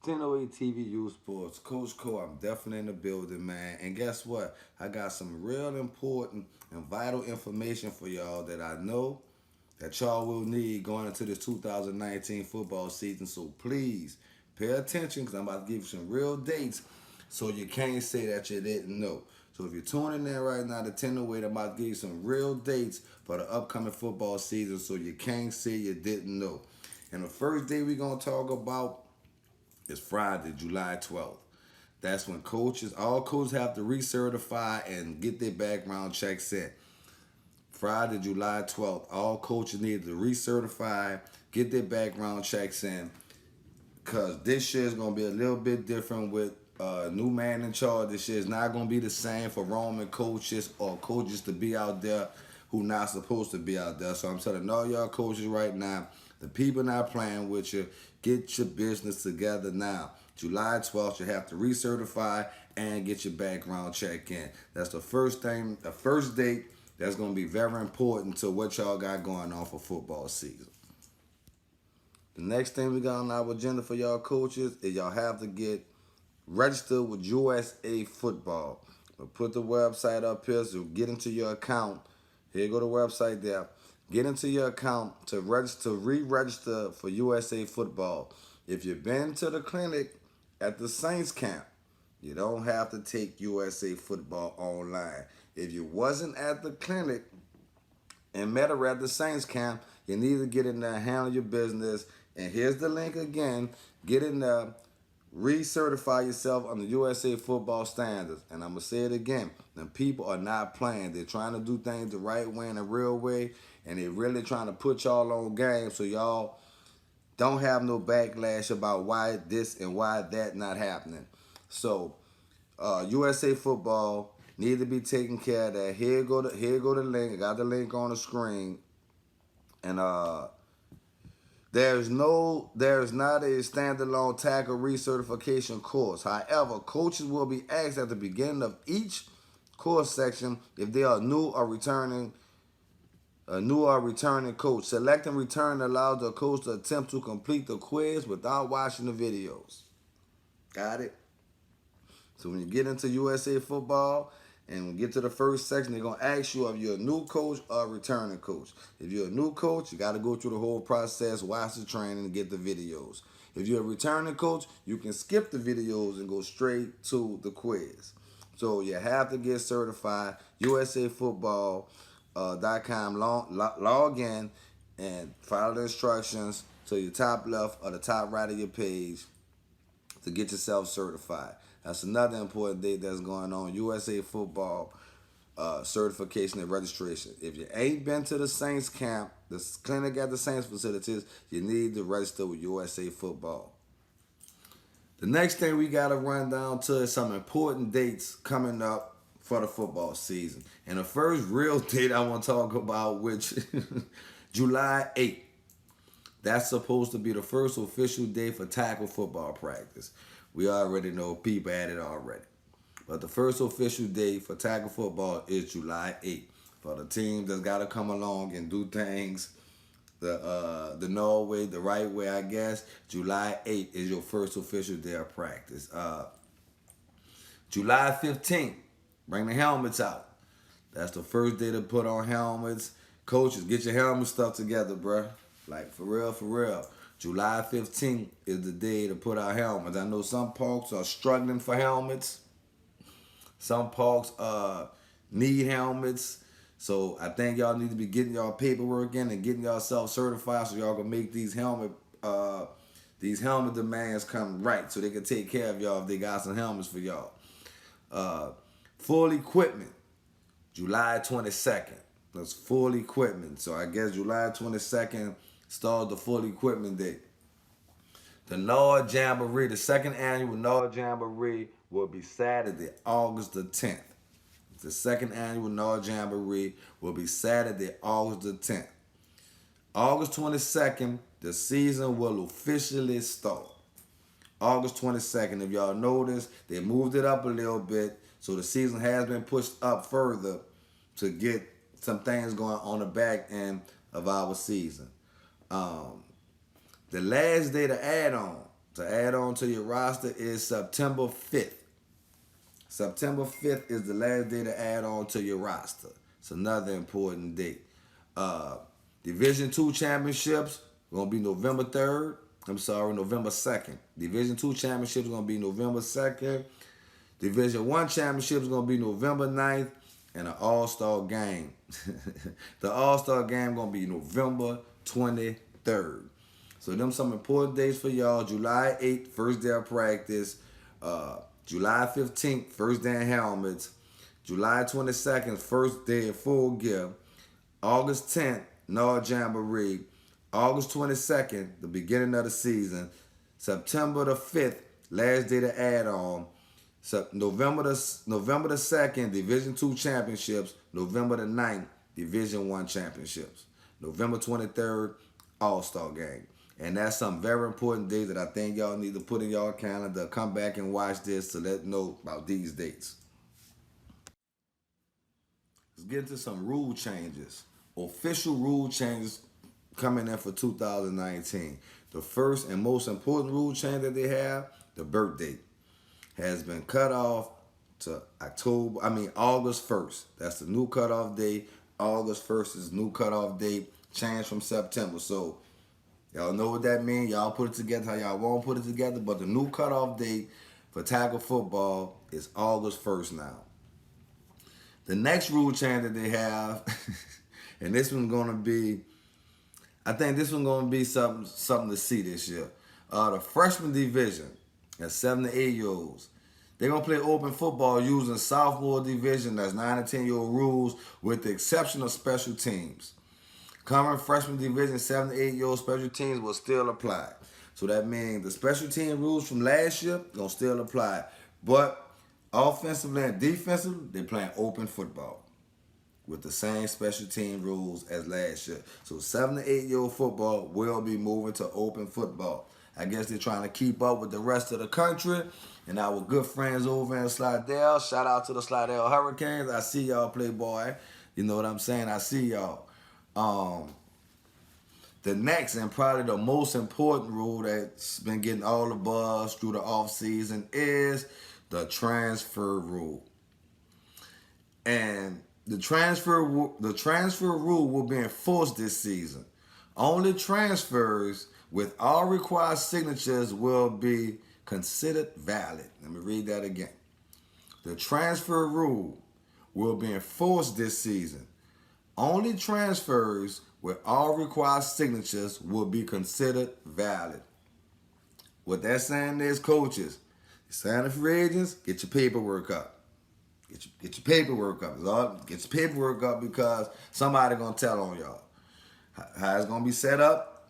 1008 TVU Sports, Coach Cole, I'm definitely in the building, man. And guess what? I got some real important and vital information for y'all that I know that y'all will need going into this 2019 football season. So please pay attention because I'm about to give you some real dates so you can't say that you didn't know. So if you're tuning in right now to 1008, I'm about to give you some real dates for the upcoming football season so you can't say you didn't know. And the first day we're going to talk about is Friday, July 12th. That's when all coaches have to recertify and get their background checks in. Friday, July 12th, all coaches need to recertify, get their background checks in, because this year is going to be a little bit different with a new man in charge. This year is not going to be the same for Roman coaches or coaches to be out there who not supposed to be out there. So I'm telling all y'all coaches right now, the people not playing with you, get your business together now. July 12th, you have to recertify and get your background check in. That's the first thing, the first date that's going to be very important to what y'all got going on for football season. The next thing we got on our agenda for y'all coaches is y'all have to get registered with USA Football. We'll put the website up here, so get into your account. Here go the website there. Get into your account to register, re-register for USA Football. If you've been to the clinic at the Saints camp, you don't have to take USA Football online. If you wasn't at the clinic and met her at the Saints camp, you need to get in there, handle your business. And here's the link again. Get in there, recertify yourself under USA football standards. And I'm going to say it again. The people are not playing. They're trying to do things the right way and the real way. And they're really trying to put y'all on game so y'all don't have no backlash about why this and why that not happening. So USA football need to be taken care of that. Here go the link. I got the link on the screen. And there's not a standalone tackle recertification course. However, coaches will be asked at the beginning of each course section if they are new or returning coach. Select and return allows the coach to attempt to complete the quiz without watching the videos. Got it? So when you get into USA football and get to the first section, they're going to ask you if you're a new coach or a returning coach. If you're a new coach, you got to go through the whole process, watch the training, and get the videos. If you're a returning coach, you can skip the videos and go straight to the quiz. So you have to get certified. USAFootball.com, log in and follow the instructions to your top left or the top right of your page to get yourself certified. That's another important date that's going on. USA Football certification and registration. If you ain't been to the Saints camp, the clinic at the Saints facilities, you need to register with USA Football. The next thing we got to run down to is some important dates coming up for the football season. And the first real date I want to talk about, which July 8th. That's supposed to be the first official day for tackle football practice. We already know people at it already. But the first official day for tackle football is July 8th. For the team that's got to come along and do things the Norway, the right way, I guess, July 8th is your first official day of practice. July 15th, bring the helmets out. That's the first day to put on helmets. Coaches, get your helmet stuff together, bruh. Like, for real, for real. July 15th is the day to put out helmets. I know some parks are struggling for helmets. Some parks need helmets. So I think y'all need to be getting y'all paperwork in and getting yourself certified so y'all can make these helmet demands come right so they can take care of y'all if they got some helmets for y'all. Full equipment, July 22nd. That's full equipment. So I guess July 22nd starts the full equipment day. The Nord Jamboree, the second annual Nord Jamboree, will be Saturday, August the 10th. The second annual Nord Jamboree will be Saturday, August the 10th. August 22nd, the season will officially start. August 22nd, if y'all notice, they moved it up a little bit, so the season has been pushed up further to get some things going on the back end of our season. The last day to add on to add on to your roster is September 5th. September 5th is the last day to add on to your roster. It's another important date. Uh, Division Two championships gonna be November 3rd. I'm sorry, November 2nd. Division Two championships gonna be November 2nd. Division One championships gonna be November 9th, and an All-Star game. The All-Star game gonna be November 23rd. So them some important dates for y'all. July 8th, first day of practice. July 15th, first day in helmets. July 22nd, first day in full gear. August 10th, Nord Jamboree. August 22nd, the beginning of the season. September the 5th, last day to add on. So November the 2nd, Division Two championships. November the 9th, Division One championships. November 23rd, All-Star game. And that's some very important days that I think y'all need to put in y'all calendar. Come back and watch this to let know about these dates. Let's get into some rule changes. Official rule changes coming in for 2019. The first and most important rule change that they have, the birth date, has been cut off to August 1st. That's the new cutoff date. August 1st is new cutoff date. Changed from September. So y'all know what that means. Y'all put it together how y'all want to put it together. But the new cutoff date for tackle football is August 1st now. The next rule change that they have, and this one's gonna be, I think this one's gonna be something to see this year. The freshman division, that's 7 to 8-year-olds. They're gonna play open football using sophomore division, that's 9 to 10-year-old rules, with the exception of special teams. Current freshman division 7 to 8-year-old special teams will still apply. So that means the special team rules from last year gonna still apply. But offensively and defensively, they're playing open football with the same special team rules as last year. So 7 to 8-year-old football will be moving to open football. I guess they're trying to keep up with the rest of the country. And our good friends over in Slidell, shout out to the Slidell Hurricanes. I see y'all play, boy. You know what I'm saying? I see y'all. The next and probably the most important rule that's been getting all the buzz through the offseason is the transfer rule. And the transfer rule will be enforced this season. Only transfers with all required signatures will be considered valid. Let me read that again. The transfer rule will be enforced this season. Only transfers with all required signatures will be considered valid. What that's saying is, coaches, signing free agents, get your paperwork up. Get your paperwork up. Get your paperwork up because somebody gonna tell on y'all. How it's gonna be set up,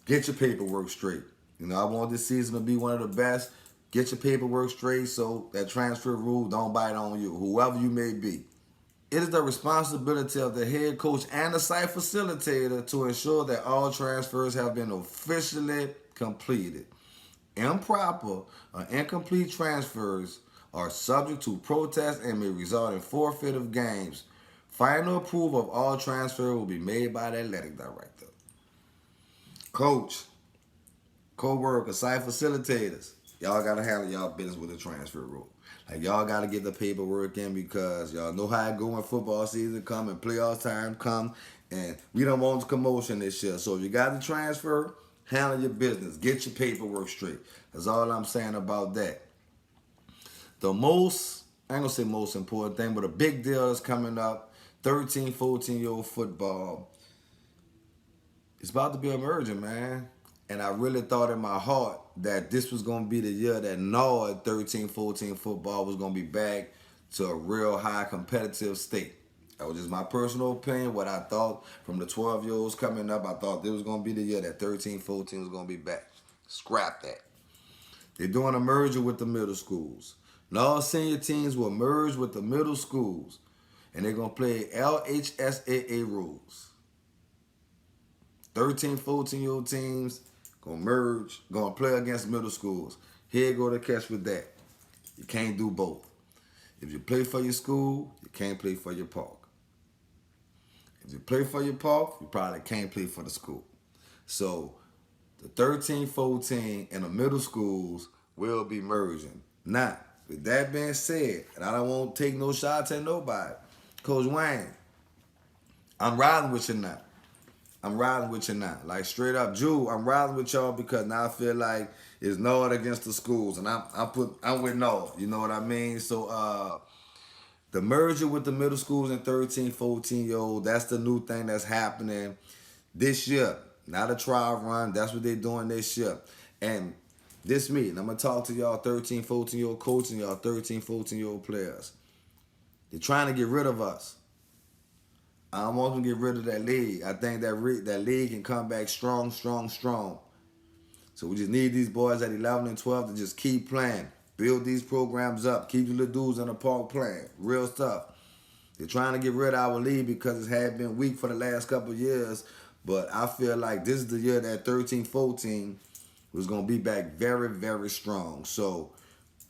get your paperwork straight. You know, I want this season to be one of the best. Get your paperwork straight so that transfer rule don't bite on you, whoever you may be. It is the responsibility of the head coach and the site facilitator to ensure that all transfers have been officially completed. Improper or incomplete transfers are subject to protest and may result in forfeit of games. Final approval of all transfers will be made by the athletic director. Coach, co-workers, site facilitators, y'all got to handle y'all business with the transfer rule. Like, y'all got to get the paperwork in because y'all know how it go when football season come and playoff time come, and we don't want commotion this year. So if you got the transfer, handle your business. Get your paperwork straight. That's all I'm saying about that. The most, I ain't going to say most important thing, but a big deal is coming up. 13, 14-year-old football. It's about to be emerging, man. And I really thought in my heart that this was going to be the year that Nord 13, 14 football was going to be back to a real high competitive state. That was just my personal opinion, what I thought from the 12-year-olds coming up. I thought this was going to be the year that 13, 14 was going to be back. Scrap that. They're doing a merger with the middle schools. Nord senior teams will merge with the middle schools, and they're going to play LHSAA rules. 13, 14-year-old teams going to merge, going to play against middle schools. Here you go to catch with that. You can't do both. If you play for your school, you can't play for your park. If you play for your park, you probably can't play for the school. So The 13, 14, and the middle schools will be merging. Now, with that being said, and I don't want to take no shots at nobody, Coach Wayne, I'm riding with you now. I'm riding with you now. Like straight up, Jew, I'm riding with y'all because now I feel like it's Nord against the schools. And I'm with Nord. You know what I mean? So the merger with the middle schools and 13, 14-year-old, that's the new thing that's happening this year. Not a trial run. That's what they're doing this year. And this meeting, I'm going to talk to y'all 13, 14-year-old coaches and y'all 13, 14-year-old players. They're trying to get rid of us. I don't want them to get rid of that league. I think that league can come back strong, strong, strong. So we just need these boys at 11 and 12 to just keep playing. Build these programs up. Keep the little dudes in the park playing. Real stuff. They're trying to get rid of our league because it had been weak for the last couple of years. But I feel like this is the year that 13, 14 was going to be back very, very strong. So,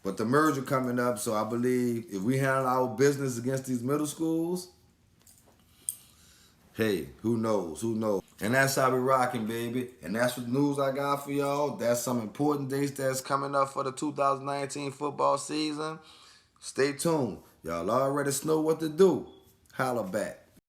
but the merger coming up, so I believe if we handle our business against these middle schools, hey, who knows? Who knows? And that's how we rocking, baby. And that's what news I got for y'all. That's some important dates that's coming up for the 2019 football season. Stay tuned. Y'all already know what to do. Holla back.